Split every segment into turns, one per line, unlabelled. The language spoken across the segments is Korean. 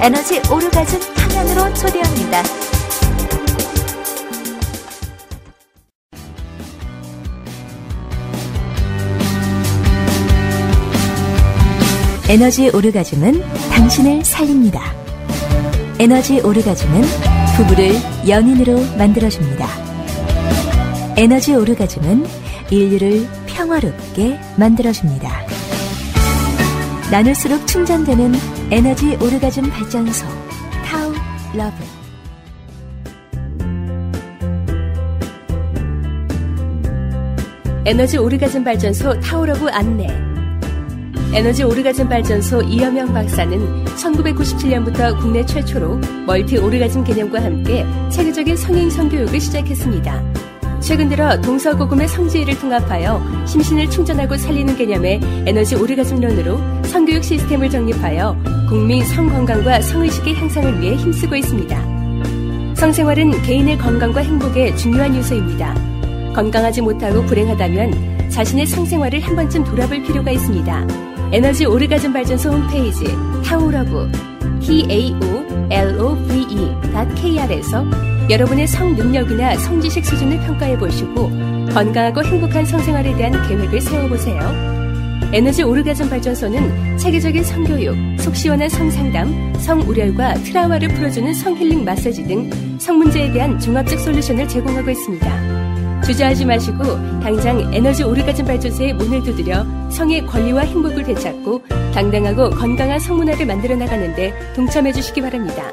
에너지 오르가즘 탕양으로 초대합니다. 에너지 오르가즘은 당신을 살립니다. 에너지 오르가즘은 부부를 연인으로 만들어줍니다. 에너지 오르가즘은 인류를 평화롭게 만들어줍니다. 나눌수록 충전되는 에너지 오르가즘 발전소 타우 러브.
에너지 오르가즘 발전소 타우러브 안내. 에너지 오르가즘 발전소 이여명 박사는 1997년부터 국내 최초로 멀티 오르가즘 개념과 함께 체계적인 성인 성교육을 시작했습니다. 최근 들어 동서고금의 성지를 통합하여 심신을 충전하고 살리는 개념의 에너지 오르가즘론으로 성교육 시스템을 정립하여 국민 성건강과 성의식의 향상을 위해 힘쓰고 있습니다. 성생활은 개인의 건강과 행복의 중요한 요소입니다. 건강하지 못하고 불행하다면 자신의 성생활을 한 번쯤 돌아볼 필요가 있습니다. 에너지 오르가즘 발전소 홈페이지 타우러브 taolove.kr에서 여러분의 성 능력이나 성지식 수준을 평가해 보시고 건강하고 행복한 성생활에 대한 계획을 세워보세요. 에너지 오르가즘 발전소는 체계적인 성교육, 속 시원한 성상담, 성우렬과 트라우마를 풀어주는 성힐링 마사지 등 성문제에 대한 종합적 솔루션을 제공하고 있습니다. 주저하지 마시고 당장 에너지 오르가즘 발전소에 문을 두드려 성의 권리와 행복을 되찾고 당당하고 건강한 성문화를 만들어 나가는데 동참해 주시기 바랍니다.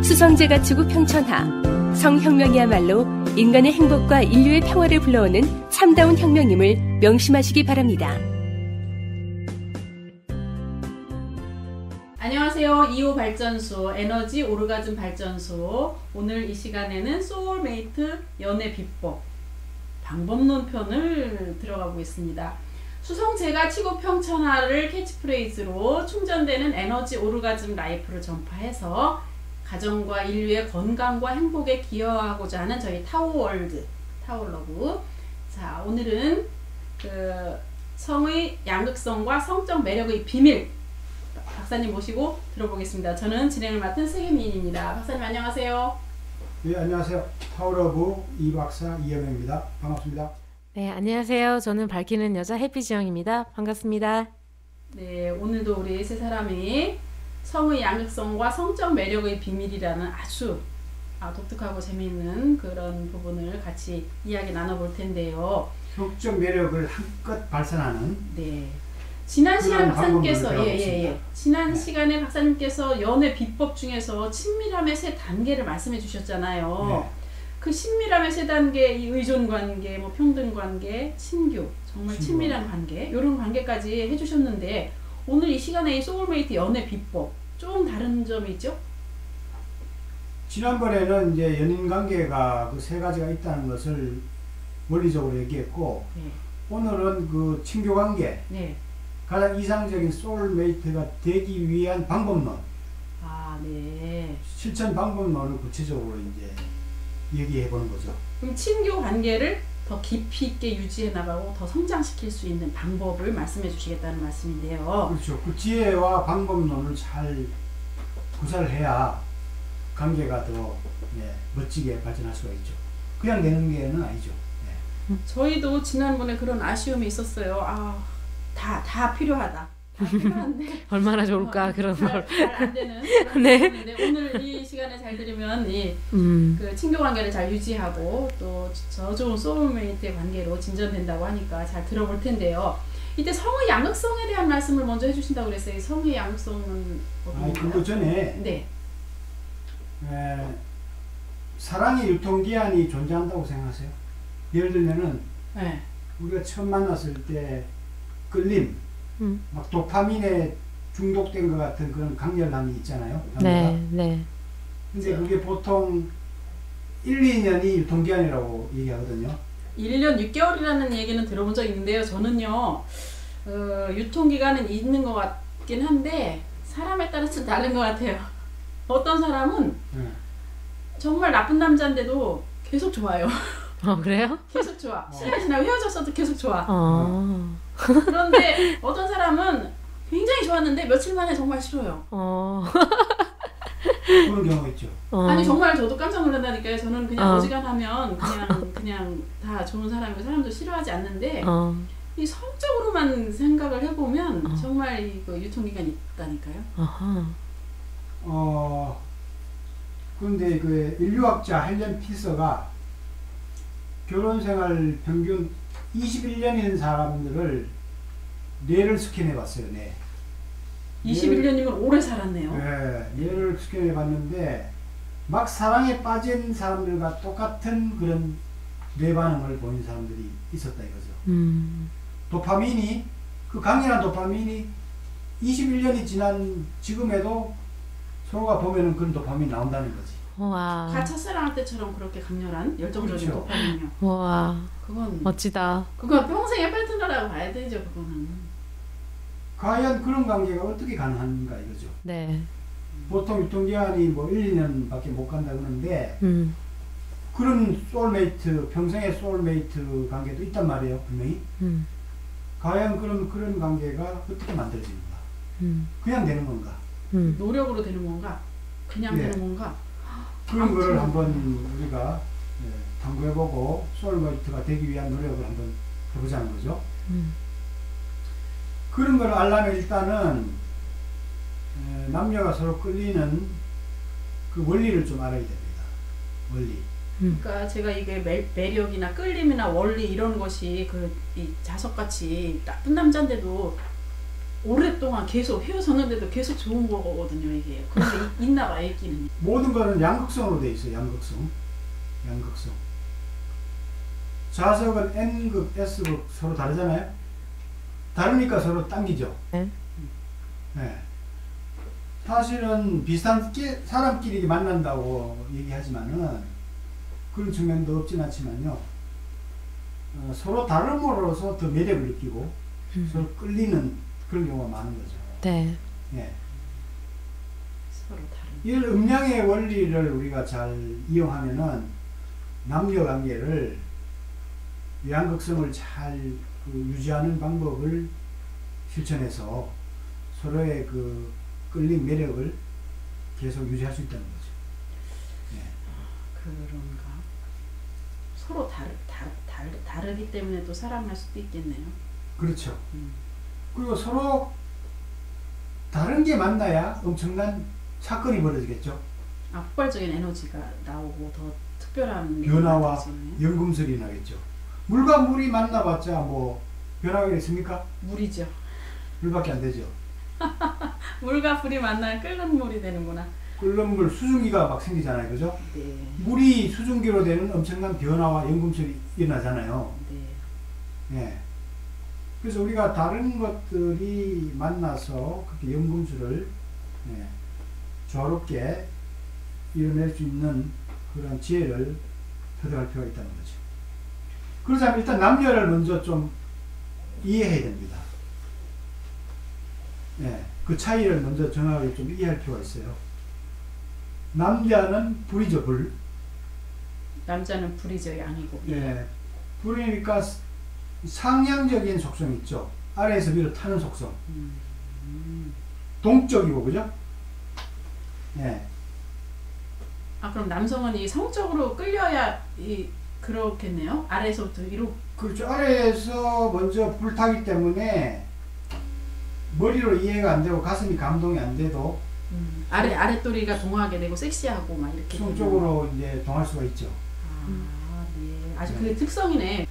수성제가 지구 평천하, 성혁명이야말로 인간의 행복과 인류의 평화를 불러오는 참다운 혁명임을 명심하시기 바랍니다.
안녕하세요. 2호 발전소 에너지 오르가즘 발전소. 오늘 이 시간에는 소울메이트 연애 비법 방법론 편을 들어가고 있습니다. 수성제가 치고 평천하를 캐치프레이즈로 충전되는 에너지 오르가즘 라이프를 전파해서 가정과 인류의 건강과 행복에 기여하고자 하는 저희 타워월드, 타워러브. 자, 오늘은 그 성의 양극성과 성적 매력의 비밀 박사님 모시고 들어보겠습니다. 저는 진행을 맡은 세계미인입니다. 박사님 안녕하세요.
네, 안녕하세요. 타워러브 이박사 이여명입니다. 반갑습니다.
네, 안녕하세요. 저는 밝히는 여자 해피지영입니다. 반갑습니다.
네, 오늘도 우리 세 사람이 성의 양극성과 성적 매력의 비밀이라는 아주 독특하고 재미있는 그런 부분을 같이 이야기 나눠볼 텐데요.
성적 매력을 한껏 발산하는.
네. 지난 시간에 박사님께서 지난 시간에 박사님께서 연애 비법 중에서 친밀함의 세 단계를 말씀해 주셨잖아요.
네.
그 친밀함의 세 단계, 이 의존 관계, 뭐 평등 관계, 친교, 정말 친밀한 관계, 이런 관계까지 해주셨는데 오늘 이 시간에 이 소울메이트 연애 비법 좀 다른 점이 있죠?
지난번에는 이제 연인 관계가 그 세 가지가 있다는 것을 원리적으로 얘기했고,
네.
오늘은 그 친교 관계,
네.
가장 이상적인 소울메이트가 되기 위한 방법론,
네.
실천 방법론을 구체적으로 이제 얘기해 보는 거죠.
그럼 친교 관계를 더 깊이 있게 유지해 나가고 더 성장시킬 수 있는 방법을 말씀해 주시겠다는 말씀인데요.
그렇죠. 그 지혜와 방법론을 잘 구사를 해야 관계가 더 멋지게 발전할 수가 있죠. 그냥 되는 게는 아니죠.
저희도 지난번에 그런 아쉬움이 있었어요. 다 필요하다. 다 필요한데
얼마나 좋을까 그런 걸.
잘 안 되는.
네.
오늘 이 시간에 잘 들으면 그 친교 관계를 잘 유지하고 또 저 좋은 소울메이트의 관계로 진전된다고 하니까 잘 들어볼 텐데요. 이때 성의 양극성에 대한 말씀을 먼저 해주신다고 그랬어요. 이 성의 양극성은
그거 전에 사랑의 유통기한이 존재한다고 생각하세요? 예를 들면은 우리가 처음 만났을 때 끌림, 막 도파민에 중독된 것 같은 그런 강렬함이 있잖아요.
네.
근데 그게 보통 1, 2년이 유통기한이라고 얘기하거든요.
1년 6개월이라는 얘기는 들어본 적이 있는데요. 저는요, 유통기간은 있는 것 같긴 한데 사람에 따라 좀 다른 것 같아요. 어떤 사람은 정말 나쁜 남자인데도 계속 좋아요.
그래요?
계속 좋아. 시간이 지나고 헤어졌어도 계속 좋아. 그런데 어떤 사람은 굉장히 좋았는데 며칠 만에 정말 싫어요.
그런 경우가 있죠.
아니 정말 저도 깜짝 놀란다니까요. 저는 그냥 어지간하면 그냥 다 좋은 사람이고 사람도 싫어하지 않는데 이 성적으로만 생각을 해보면 정말 이거 유통기간이 있다니까요.
그런데 그 인류학자 헬렌 피서가 결혼생활 평균 21년인 사람들을 뇌를 스캔해 봤어요. 뇌.
21년이면 오래 살았네요.
네, 뇌를 스캔해 봤는데 막 사랑에 빠진 사람들과 똑같은 그런 뇌 반응을 보인 사람들이 있었다 이거죠. 도파민이, 그 강렬한 도파민이 21년이 지난 지금에도 서로가 보면은 그런 도파민이 나온다는 거지.
와.
가 첫사랑할 때처럼 그렇게 강렬한 열정적인
그렇죠.
도파민이요.
와.
그건
멋지다.
그건 평생의 파트너라고 봐야 되죠. 그거는.
과연 그런 관계가 어떻게 가능한가 이거죠.
네.
보통 유통기한이 뭐 1, 2년밖에 못 간다 그러는데 그런 소울메이트, 평생의 소울메이트 관계도 있단 말이에요. 분명히. 과연 그런 관계가 어떻게 만들어지는가? 그냥 되는 건가?
노력으로 되는 건가? 그냥 되는 건가?
그런 거를 한번 우리가 탐구해보고 소울메이트가 되기 위한 노력을 한번 해보자는 거죠. 그런 걸 알려면 일단은 남녀가 서로 끌리는 그 원리를 좀 알아야 됩니다. 원리.
그러니까 제가 이게 매력이나 끌림이나 원리 이런 것이 이 자석같이 나쁜 남자인데도 오랫동안 계속 헤어졌는데도 계속 좋은 거거든요. 이게. 그런데 있나 봐요. 있기는.
모든 거는 양극성으로 돼 있어요. 양극성. 자석은 N극, S극 서로 다르잖아요. 다르니까 서로 당기죠. 네. 사실은 비슷한 사람끼리 만난다고 얘기하지만은 그런 측면도 없진 않지만요. 서로 다름으로써 더 매력을 느끼고 서로 끌리는 그런 경우가 많은 거죠.
네.
예.
서로 다른.
이 음량의 원리를 우리가 잘 이용하면은 남녀 관계를 양극성을 잘 유지하는 방법을 실천해서 서로의 그 끌림 매력을 계속 유지할 수 있다는 거죠. 예.
그런가? 서로 다르기 때문에 또 사랑할 수도 있겠네요.
그렇죠. 그리고 서로 다른 게 만나야 엄청난 사건이 벌어지겠죠.
폭발적인 에너지가 나오고 더 특별한
변화와 연금술이 나겠죠. 물과 물이 만나봤자 뭐 변화가 있습니까?
물이죠.
물밖에 안 되죠.
물과 불이 만나야 끓는 물이 되는구나.
끓는 물, 수증기가 막 생기잖아요. 그죠?
네.
물이 수증기로 되는 엄청난 변화와 연금술이 일어나잖아요.
네.
예. 그래서 우리가 다른 것들이 만나서 그렇게 연금술을 조화롭게 이뤄낼 수 있는 그런 지혜를 터득할 필요가 있다는 거죠. 그러자면 일단 남녀를 먼저 좀 이해해야 됩니다. 예, 그 차이를 먼저 정확하게 좀 이해할 필요가 있어요. 남자는 불이죠, 불.
남자는 불이죠, 양이고.
예, 불이니까 상향적인 속성이 있죠. 아래에서 위로 타는 속성. 동적이고, 그죠? 예.
그럼 남성은 이 성적으로 끌려야 그렇겠네요? 아래에서부터 위로?
그렇죠. 아래에서 먼저 불타기 때문에 머리로 이해가 안 되고 가슴이 감동이 안 돼도
아랫도리가 동하게 되고 섹시하고 막 이렇게
성적으로 이제 동할 수가 있죠.
네. 아주 그게 특성이네.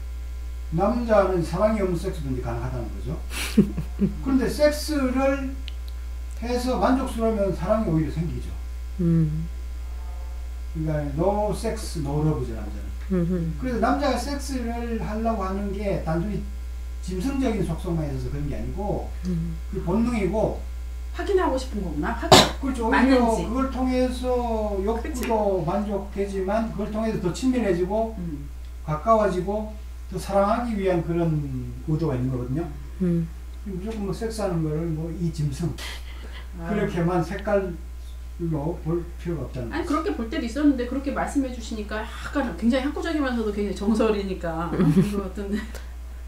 남자는 사랑이 없는 섹스도 이제 가능하다는 거죠. 그런데 섹스를 해서 만족스러우면 사랑이 오히려 생기죠. 그러니까 no sex, no love죠, 남자는. 그래서 남자가 섹스를 하려고 하는 게 단순히 짐승적인 속성만 있어서 그런 게 아니고 그 본능이고
확인하고 싶은 거구나.
그렇죠. 오히려 그걸 통해서 욕구도 그치? 만족되지만 그걸 통해서 더 친밀해지고 가까워지고 더 사랑하기 위한 그런 의도가 있는 거거든요. 무조건 뭐 섹스하는 거를 뭐 이 짐승 그렇게만 색깔로 볼 필요가 없다는
아니 거지. 그렇게 볼 때도 있었는데 그렇게 말씀해 주시니까 약간 굉장히 학구적이면서도 굉장히 정설이니까 이거 어떤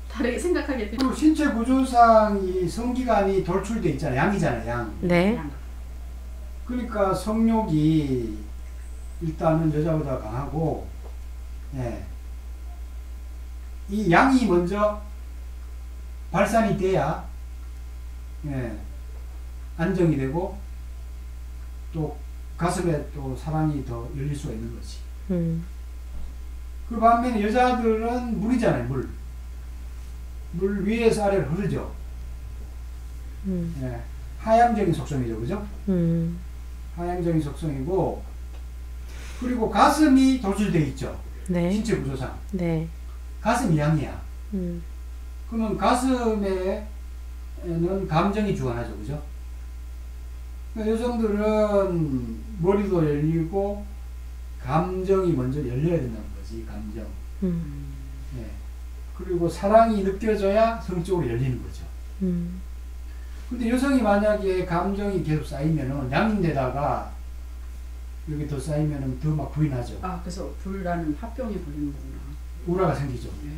다르게 생각하게 돼요.
그리고 신체 구조상 이 성기관이 돌출돼 있잖아요. 양이잖아요. 양.
네.
그러니까 성욕이 일단은 여자보다 강하고, 예. 이 양이 먼저 발산이 돼야, 예, 안정이 되고, 또 가슴에 또 사랑이 더 열릴 수가 있는 거지. 그 반면에 여자들은 물이잖아요, 물. 물 위에서 아래로 흐르죠. 예, 하향적인 속성이죠, 그죠? 하향적인 속성이고, 그리고 가슴이 도출되어 있죠.
네.
신체 구조상.
네.
가슴이 양이야. 그러면 가슴에는 감정이 주관하죠, 그죠? 그러니까 여성들은 머리도 열리고 감정이 먼저 열려야 된다는 거지, 감정. 네. 그리고 사랑이 느껴져야 성적으로 열리는 거죠. 근데 여성이 만약에 감정이 계속 쌓이면은 양인데다가 여기 더 쌓이면은 더 막 불이 나죠.
아, 그래서 불나는 화병이 걸리는구나.
우라가 생기죠.
예.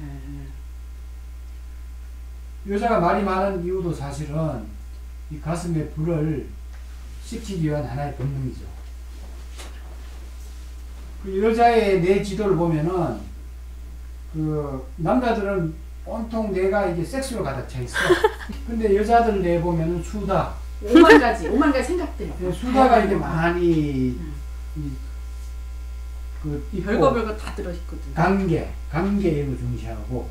여자가 말이 많은 이유도 사실은 이 가슴의 불을 식히기 위한 하나의 본능이죠. 그 여자의 뇌 지도를 보면은 그 남자들은 온통 뇌가 이게 섹스로 가득 차 있어. 근데 여자들 뇌 보면은 수다.
5만 가지 생각들.
수다가 이게 많이 그
별거 다 들어있거든.
관계 이런 거 중시하고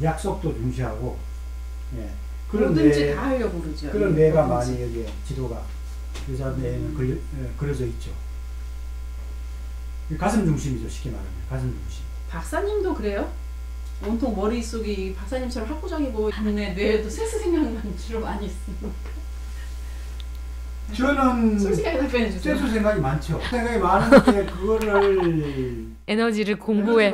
약속도 중시하고, 예.
뭐든지 다 하려고 그러죠.
그런 뇌가 많이 여기 지도가 여자 뇌에는 그려져 있죠. 가슴 중심이죠, 쉽게 말하면 가슴 중심.
박사님도 그래요? 온통 머릿속이 박사님처럼 학구적이고 반면에 뇌에도 섹스 생각만 주로 많이 있으니까.
저는
솔직하게 답변해 주세요.
섹스 생각이 많죠. 생각이 많은데 그거를
에너지를 공부에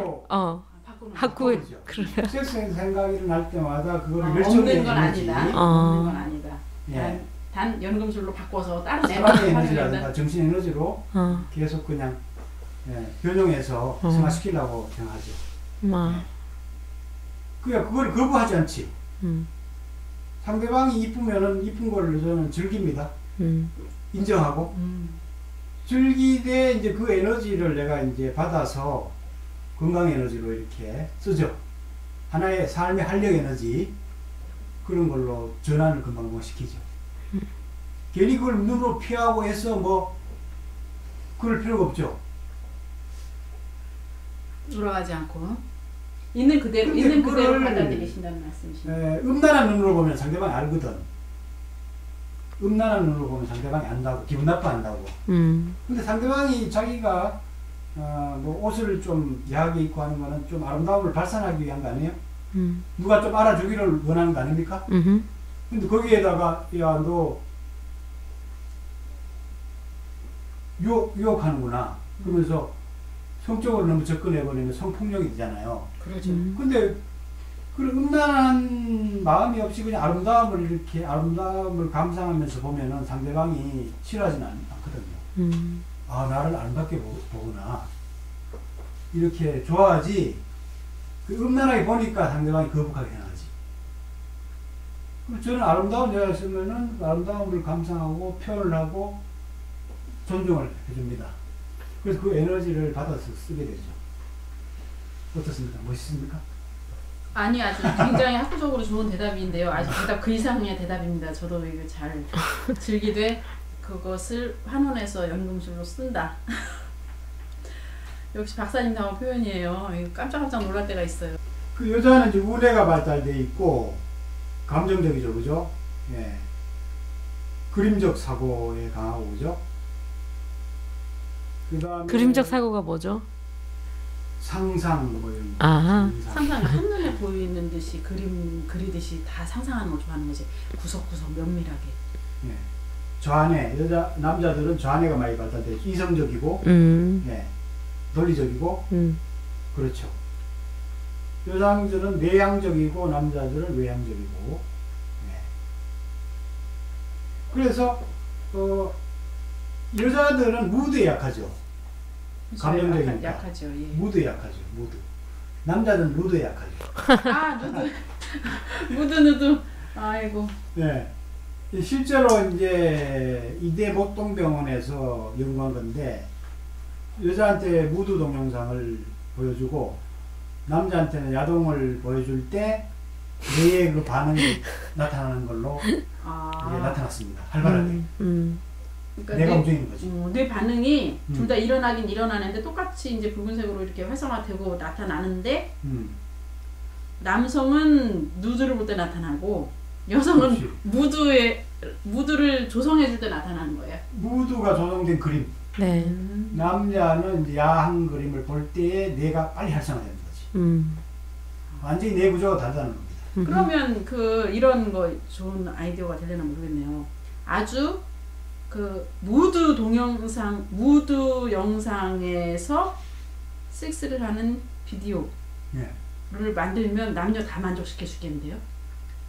바꾸는
그러면
섹스 생각이 일어날 때마다 그거를
없는 건 아니다. 없는 건 아니다.
예.
단 연금술로 바꿔서 다른
사랑의 에너지라든가 정신 에너지로 계속 그냥, 예, 변형해서 승화시키려고 생각하죠. 그걸 거부하지 않지. 상대방이 이쁘면은 이쁜 거를 저는 즐깁니다. 인정하고 즐기되 이제 그 에너지를 내가 이제 받아서 건강 에너지로 이렇게 쓰죠. 하나의 삶의 활력 에너지 그런 걸로 전환을 금방 시키죠. 괜히 그걸 눈으로 피하고 해서 뭐 그럴 필요가 없죠.
돌아가지 않고 있는 그대로 받아들이신다는 말씀이시죠.
음란한 눈으로 보면 상대방이 알거든. 음란한 눈으로 보면 상대방이 안다고, 기분 나빠한다고. 근데 상대방이 자기가 뭐 옷을 좀 야하게 입고 하는 거는 좀 아름다움을 발산하기 위한 거 아니에요? 누가 좀 알아주기를 원하는 거 아닙니까? 근데 거기에다가 야, 너 유혹하는구나. 그러면서 성적으로 너무 접근해버리면 성폭력이 되잖아요.
그렇죠.
근데 그런 음란한 마음이 없이 그냥 아름다움을 감상하면서 보면은 상대방이 싫어하지는 않거든요. 아, 나를 아름답게 보구나. 이렇게 좋아하지. 그 음란하게 보니까 상대방이 거북하게 생각하지. 저는 아름다운 여자였으면은 아름다움을 감상하고 표현을 하고 존중을 해줍니다. 그래서 그 에너지를 받아서 쓰게 되죠. 어떻습니까? 멋있습니까?
아니, 아주 굉장히 학구적으로 좋은 대답인데요. 아주 대답 그 이상의 대답입니다. 저도 이거 잘 즐기되 그것을 환원해서 연금술로 쓴다. 역시 박사님다운 표현이에요. 깜짝깜짝 놀랄 때가 있어요.
그 여자는 이제 우뇌가 발달되어 있고 감정적이죠, 그죠? 예. 그림적 사고에 강하고, 그죠? 그다음에
그림적 사고가 뭐죠?
상상 뭐 이런 거.
상상이 한눈에 보이는 듯이 그림 그리듯이 다 상상하는 걸 좋아하는 거지. 구석구석 면밀하게.
예. 좌뇌, 남자들은 좌뇌가 많이 발달돼요. 이성적이고, 예. 논리적이고, 그렇죠. 여자들은 내향적이고, 남자들은 외향적이고, 예. 그래서, 여자들은 무드에 약하죠. 감정적이니까.
약하죠. 예.
무드에 약하죠. 무드. 남자들은 누드에 약하죠.
아, 누드. 무드. 아이고.
네. 실제로 이제 이대 목동병원에서 연구한 건데 여자한테 무드 동영상을 보여주고 남자한테는 야동을 보여줄 때 뇌의 그 반응이 나타나는 걸로 이게 나타났습니다. 활발하게.
그러니까
뇌가 움직이는 거지.
뇌 반응이 둘 다 일어나긴 일어나는데 똑같이 이제 붉은색으로 이렇게 활성화되고 나타나는데 남성은 누드를 볼 때 나타나고 여성은 그렇지. 무드를 조성해줄 때 나타나는 거예요.
무드가 조성된 그림.
네.
남자는 이제 야한 그림을 볼 때에 뇌가 빨리 활성화되는 거지. 완전히 뇌 구조가 다르다는 겁니다.
그러면 이런 거 좋은 아이디어가 되려나 모르겠네요. 아주 무드 영상에서 섹스를 하는 비디오를 만들면 남녀 다 만족시켜 주겠는데요?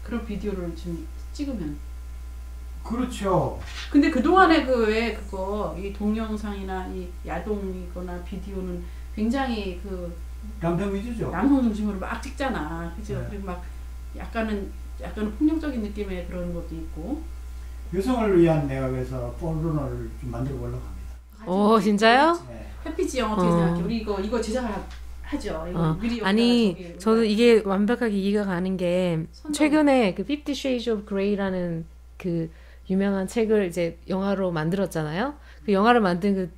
그런 비디오를 좀 찍으면.
그렇죠.
근데 그동안에 이 동영상이나 이 야동이거나 비디오는 굉장히
남성 위주죠.
남성 중심으로 막 찍잖아. 그죠?
네.
그리고 막 약간은 폭력적인 느낌의 그런 것도 있고.
여성을 위한 내가 그래서 포르노를 좀 만들어 보려고 합니다.
오, 진짜요?
네.
해피지 영 어떻게 생각해? 우리 이거 제작을 하죠. 이거 미리
아니, 저도 이게 완벽하게 이해가 가는 게 최근에 그 Fifty Shades of Grey라는 그 유명한 책을 이제 영화로 만들었잖아요. 그 영화를 만든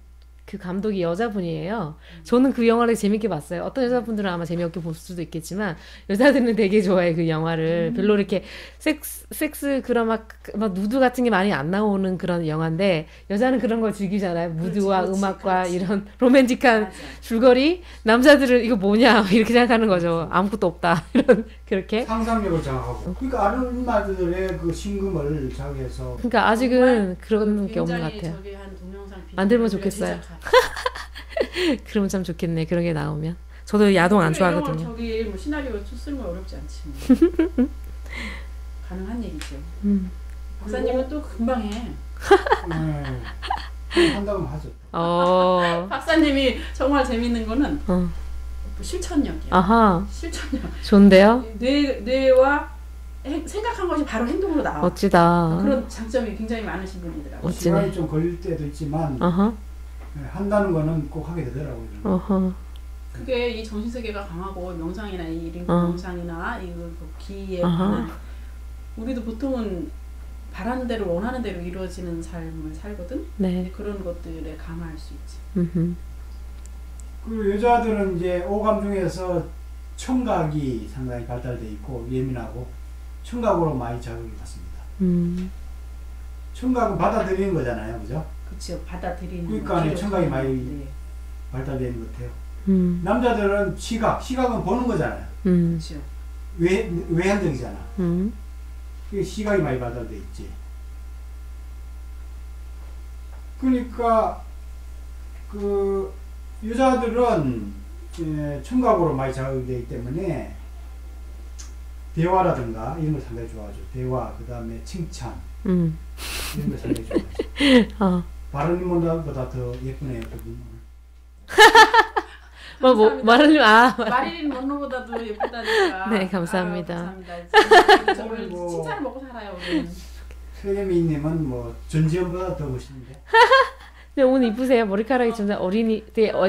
그 감독이 여자분이에요. 저는 그 영화를 재밌게 봤어요. 어떤 여자분들은 아마 재미없게 볼 수도 있겠지만 여자들은 되게 좋아해 그 영화를. 별로 이렇게 섹스 그런 막 누드 같은 게 많이 안 나오는 그런 영화인데 여자는 그런 걸 즐기잖아요. 무드와 음악과 이런 로맨틱한 맞아. 줄거리. 남자들은 이거 뭐냐 이렇게 생각하는 거죠. 아무것도 없다 이런 그렇게
상상력을 자극하고. 그러니까 아줌마들의 그 심금을 자극해서.
그러니까 아직은 그런 게 없는 것 같아요. 만들면 좋겠어요. 그러면 참 좋겠네. 그런 게 나오면. 저도 야동 안 좋아하거든요.
저기 뭐 시나리오 쓰는 거 어렵지 않지. 가능한 얘기죠. 박사님은 또 금방 해.
한다면 하죠.
박사님이 정말 재밌는 거는 실천력이야.
아하.
실천력.
좋은데요?
뇌와 생각한 것이 바로 행동으로 나와.
멋지다.
그런 장점이 굉장히 많으신 분이더라고요.
시간이 좀 걸릴 때도 있지만 한다는 거는 꼭 하게 되더라고요.
그게 이 정신세계가 강하고 명상이나 이 링크 명상이나 이 기에 관한 우리도 보통은 바라는 대로 원하는 대로 이루어지는 삶을 살거든.
네.
그런 것들에 강화할 수 있지.
그리고 여자들은 이제 오감 중에서 청각이 상당히 발달돼 있고 예민하고 청각으로 많이 자극을 받습니다. 청각은 받아들이는 거잖아요, 그죠?
그렇죠, 받아들이는.
그러니까 청각이 많이 발달되는 것 같아요. 남자들은 시각은 보는 거잖아요.
그렇죠.
외향적이잖아. 시각이 많이 발달돼 있지. 그러니까 그 여자들은 청각으로 많이 자극이 되기 때문에 대화라든가 이런 걸 상당히 좋아하죠. 대화, 그 다음에 칭찬 이런 걸 상당히 좋아하죠. 마릴린 더 예쁘네요.
마릴린 먼로보다도 예쁘다니까.
네, 감사합니다.
감사합니다. 칭찬을 먹고 살아요. 우리는.
세계미님은 뭐 전지현보다 더 멋있는데.
근데 오늘 이쁘세요. 머리카락이 좀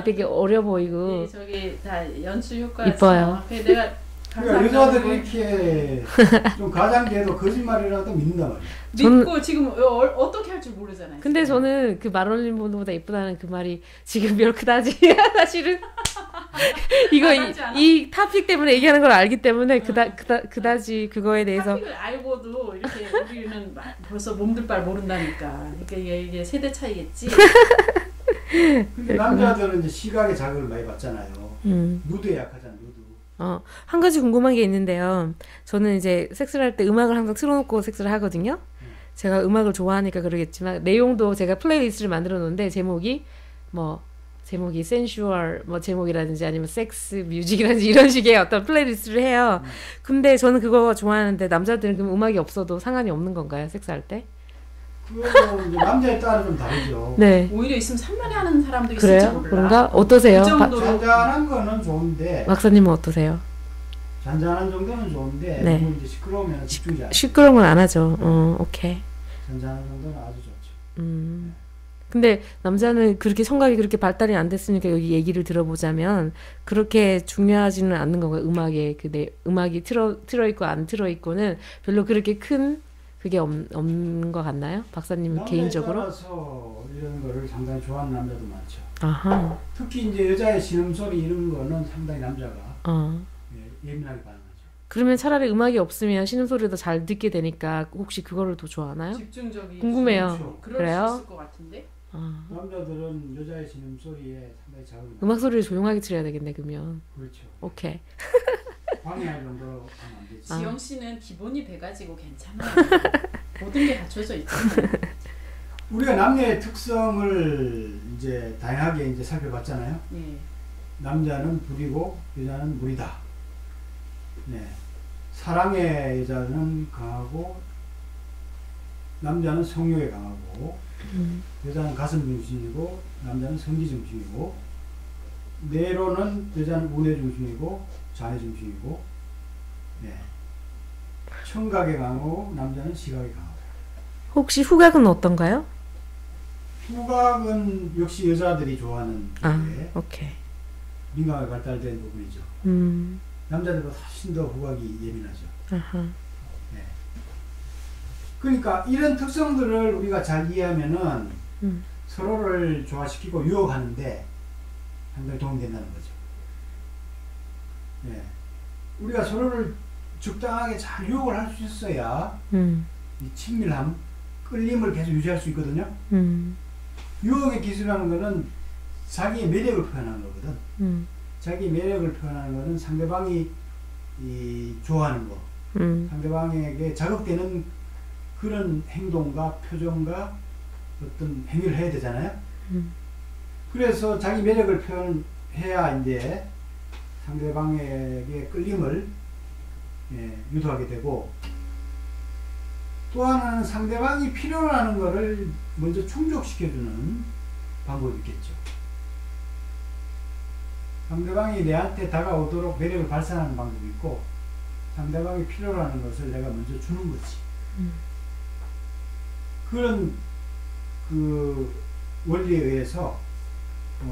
되게 어려 보이고.
네, 저기 다 연출 효과
이뻐요.
내가 그러니까 여자들이 이렇게 좀 가장돼도 거짓말이라도 믿는단 말이야.
믿고 지금 어떻게 할 줄 모르잖아요.
근데 저는 그 마릴린 먼로보다 이쁘다는 그 말이 지금 몇 그다지 사실은 이거 이 토픽 때문에 얘기하는 걸 알기 때문에 그다지 그거에 대해서
토픽을 알고도 이렇게 우리는 벌써 몸둘 바를 모른다니까. 그러니까 이게 세대 차이겠지.
근데 남자들은 이제 시각에 자극을 많이 받잖아요. 누드에 약하잖아.
한 가지 궁금한 게 있는데요. 저는 이제 섹스를 할 때 음악을 항상 틀어놓고 섹스를 하거든요. 제가 음악을 좋아하니까 그러겠지만 내용도 제가 플레이리스트를 만들어 놓는데 제목이 센슈얼 제목이라든지 아니면 섹스 뮤직이라든지 이런 식의 어떤 플레이리스트를 해요. 근데 저는 그거 좋아하는데 남자들은 그럼 음악이 없어도 상관이 없는 건가요? 섹스할 때?
그거는 남자에 따라 좀 다르죠.
네.
오히려 있으면 산만해하는 사람도 있을지 몰라.
그런가? 어떠세요?
잔잔한 거는 좋은데.
박사님은 어떠세요?
잔잔한 정도는 좋은데
네.
너무 이제 시끄러우면 집중이 안 돼.
시끄러운 건 안 하죠. 오케이.
전자하는 정도는 아주 좋죠.
네. 근데 남자는 그렇게 청각이 그렇게 발달이 안 됐으니까 여기 얘기를 들어보자면 그렇게 중요하지는 않는 건가요? 음악에 음악이 틀어 있고 안 틀어 있고는 별로 그렇게 큰 그게 없는 것 같나요? 박사님 개인적으로?
따라서 이런 거를 상당히 좋아하는 남자도 많죠.
아하.
특히 이제 여자의 신음소리 이런 거는 상당히 남자가 예민하게 반응하죠.
그러면 차라리 음악이 없으면 신음소리도 잘 듣게 되니까 혹시 그거를 더 좋아하나요?
집중적이
궁금해요.
그렇죠.
그래요?
수 있을 것 같은데.
남자들은 여자의 신음소리에 상당히 잘
음악 소리를 조용하게 들어야 되겠네 그러면.
그렇죠.
오케이.
방해할 정도로 하면 안 되지.
지영 씨는 기본이 돼가지고 괜찮아요. 모든 게 갖춰져 있잖아요.
우리가 남녀의 특성을 이제 다양하게 이제 살펴봤잖아요.
네.
남자는 불이고 여자는 물이다. 네. 사랑의 여자는 강하고 남자는 성욕에 강하고 여자는 가슴 중심이고 남자는 성기 중심이고 뇌로는 여자는 우뇌 중심이고 자뇌 중심이고 네. 청각에 강하고 남자는 시각에 강하고
혹시 후각은 어떤가요?
후각은 역시 여자들이 좋아하는
오케이.
민감하게 발달된 부분이죠. 남자들보다 훨씬 더 후각이 예민하죠. 네. 그러니까 이런 특성들을 우리가 잘 이해하면은 서로를 조화시키고 유혹하는데 상당히 도움이 된다는 거죠. 네. 우리가 서로를 적당하게 잘 유혹을 할 수 있어야 이 친밀함, 끌림을 계속 유지할 수 있거든요. 유혹의 기술이라는 거는 자기의 매력을 표현하는 거거든. 자기 매력을 표현하는 거는 상대방이 좋아하는 거, 상대방에게 자극되는 그런 행동과 표정과 어떤 행위를 해야 되잖아요. 그래서 자기 매력을 표현해야 이제 상대방에게 끌림을 유도하게 되고 또 하나는 상대방이 필요로 하는 것을 먼저 충족시켜주는 방법이 있겠죠. 상대방이 내한테 다가오도록 매력을 발산하는 방법이 있고 상대방이 필요로 하는 것을 내가 먼저 주는 거지. 그런 그 원리에 의해서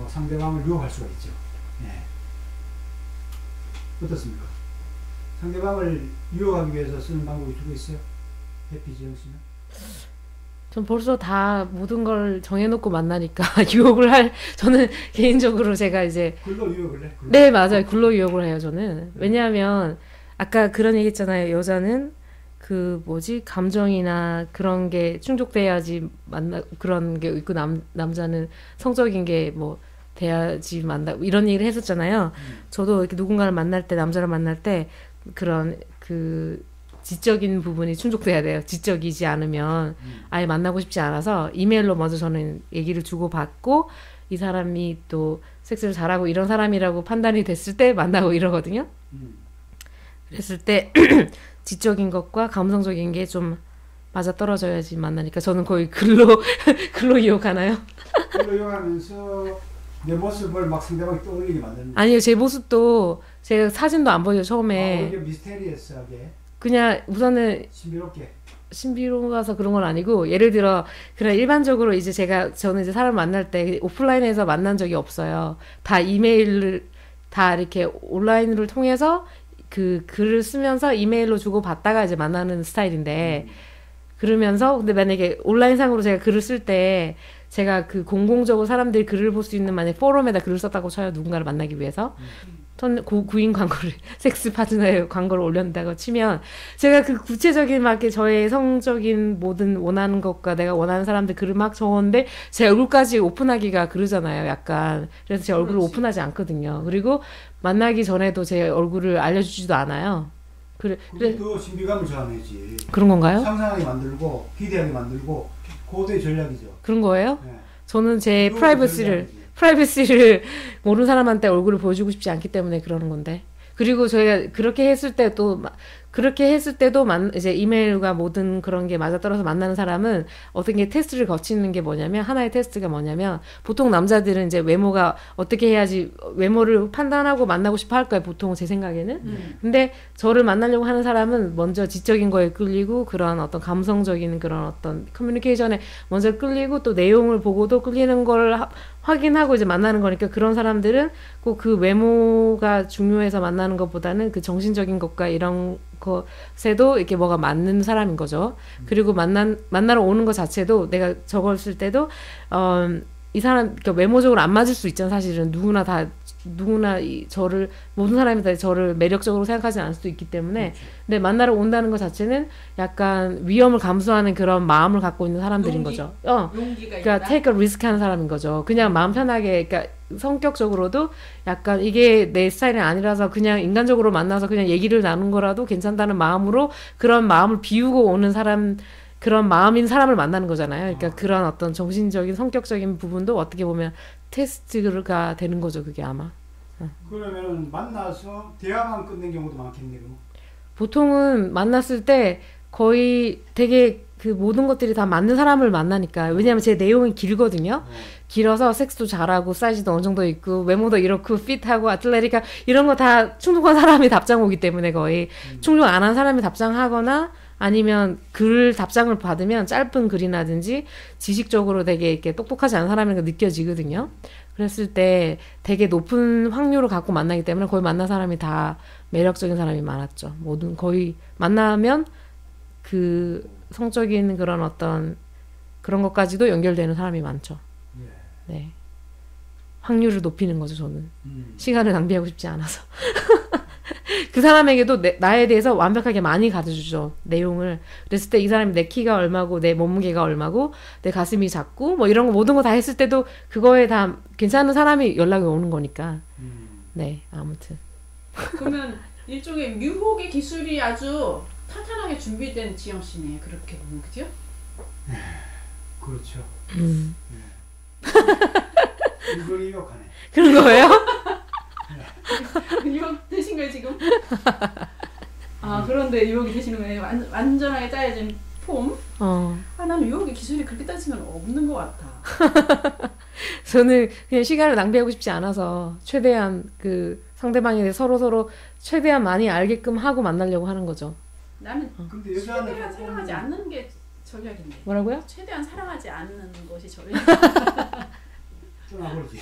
상대방을 유혹할 수가 있죠. 네. 어떻습니까? 상대방을 유혹하기 위해서 쓰는 방법이 두고 있어요? 해피지영 씨는?
전 벌써 다 모든 걸 정해놓고 만나니까 유혹을 저는 개인적으로 제가 이제
글로 유혹을 해?
네 맞아요. 글로 유혹을 해요 저는. 왜냐하면 아까 그런 얘기 했잖아요. 여자는 그 감정이나 그런 게 충족돼야지 그런 게 있고 남자는 성적인 게 돼야지 이런 얘기를 했었잖아요. 저도 이렇게 누군가를 만날 때 남자를 만날 때 그런 그 지적인 부분이 충족돼야 돼요. 지적이지 않으면 아예 만나고 싶지 않아서 이메일로 먼저 저는 얘기를 주고받고 이 사람이 또 섹스를 잘하고 이런 사람이라고 판단이 됐을 때 만나고 이러거든요. 그랬을 때 지적인 것과 감성적인 게 좀 맞아떨어져야지 만나니까 저는 거의 글로 유혹하나요?
글로 유혹하면서 내 모습을 막 상대방이 떠올리게 만드는
아니요. 제 모습도 제가 사진도 안 보여요 처음에.
이게 미스테리어스하게
그냥 우선은 신비로워서 그런 건 아니고 예를 들어 그냥 일반적으로 이제 저는 이제 사람 만날 때 오프라인에서 만난 적이 없어요. 다 이메일을 다 이렇게 온라인을 통해서 그 글을 쓰면서 이메일로 주고 받다가 이제 만나는 스타일인데 그러면서 근데 만약에 온라인상으로 제가 글을 쓸 때 제가 그 공공적으로 사람들이 글을 볼 수 있는 만약 포럼에다 글을 썼다고 쳐요. 누군가를 만나기 위해서. 구인 광고를 섹스 파트너의 광고를 올렸다고 치면 제가 그 구체적인 막 저의 성적인 모든 원하는 것과 내가 원하는 사람들 글을 막 적었는데 제 얼굴까지 오픈하기가 그러잖아요. 약간 그래서 제 얼굴을 오픈하지 않거든요. 그리고 만나기 전에도 제 얼굴을 알려주지도 않아요.
그게 또 신비감을 저항해지.
그런 건가요?
상상하게 만들고 기대하게 만들고 고도의 전략이죠.
그런 거예요?
네.
저는 제 프라이버시를 모르는 사람한테 얼굴을 보여주고 싶지 않기 때문에 그러는 건데. 그리고 저희가 그렇게 했을 때 또 그렇게 했을 때도 이제 이메일과 모든 그런 게 맞아떨어서 만나는 사람은 어떤 게 테스트를 거치는 게 뭐냐면, 하나의 테스트가 뭐냐면, 보통 남자들은 이제 외모가 어떻게 해야지 외모를 판단하고 만나고 싶어 할 거예요, 보통 제 생각에는. 근데 저를 만나려고 하는 사람은 먼저 지적인 거에 끌리고, 그런 어떤 감성적인 그런 어떤 커뮤니케이션에 먼저 끌리고, 또 내용을 보고도 끌리는 걸 확인하고 이제 만나는 거니까, 그런 사람들은 꼭 그 외모가 중요해서 만나는 것보다는 그 정신적인 것과 이런 것에도 이렇게 뭐가 맞는 사람인 거죠. 그리고 만나러 오는 것 자체도, 내가 적었을 때도 이 사람 그러니까 외모적으로 안 맞을 수 있잖아. 사실은 누구나 저를, 모든 사람이 다 저를 매력적으로 생각하지 않을 수도 있기 때문에. 근데 만나러 온다는 것 자체는 약간 위험을 감수하는 그런 마음을 갖고 있는 사람들인 거죠. 그러니까 take a risk 하는 사람인 거죠. 그냥 마음 편하게, 그러니까 성격적으로도 약간 이게 내 스타일이 아니라서 그냥 인간적으로 만나서 그냥 얘기를 나눈 거라도 괜찮다는 마음으로, 그런 마음을 비우고 오는 사람, 그런 마음인 사람을 만나는 거잖아요. 그러니까 그런 어떤 정신적인 성격적인 부분도 어떻게 보면 테스트가 되는 거죠, 그게 아마.
그러면 만나서 대화만 끝낸 경우도 많겠네요.
보통은 만났을 때 거의 되게 그 모든 것들이 다 맞는 사람을 만나니까. 왜냐면 제 내용이 길거든요. 길어서 섹스도 잘하고 사이즈도 어느 정도 있고 외모도 이렇고 핏하고 아틀레티카 이런 거 다 충족한 사람이 답장 오기 때문에, 거의 충족 안 한 사람이 답장하거나, 아니면 글 답장을 받으면 짧은 글이라든지 지식적으로 되게 이렇게 똑똑하지 않은 사람이라는 게 느껴지거든요. 그랬을 때 되게 높은 확률을 갖고 만나기 때문에 거의 만난 사람이 다 매력적인 사람이 많았죠. 모든 거의 만나면 그 성적인 그런 어떤 그런 것까지도 연결되는 사람이 많죠. 네. 확률을 높이는 거죠, 저는. 시간을 낭비하고 싶지 않아서. 그 사람에게도 나에 대해서 완벽하게 많이 가르쳐주죠, 내용을. 그랬을 때 이 사람이 내 키가 얼마고 내 몸무게가 얼마고 내 가슴이 작고 뭐 이런 거 모든 거 다 했을 때도 그거에 다 괜찮은 사람이 연락이 오는 거니까. 네, 아무튼.
그러면 일종의 유혹의 기술이 아주 탄탄하게 준비된 지영 씨네, 그렇게 보면. 그죠?
그렇죠. 이걸 유혹하네.
그런 거예요?
유혹 되신 거예요 지금? 그런데 유혹이 되시는 거예요? 완전하게 짜여진 폼? 나는 유혹의 기술이 그렇게 따지면 없는 것 같아.
저는 그냥 시간을 낭비하고 싶지 않아서 최대한 그 상대방에 대해 서로 최대한 많이 알게끔 하고 만나려고 하는 거죠.
나는 근데 최대한 사랑하지 않는 게 전략인데.
뭐라고요?
최대한 사랑하지 않는 것이 전략.
좀 아버지.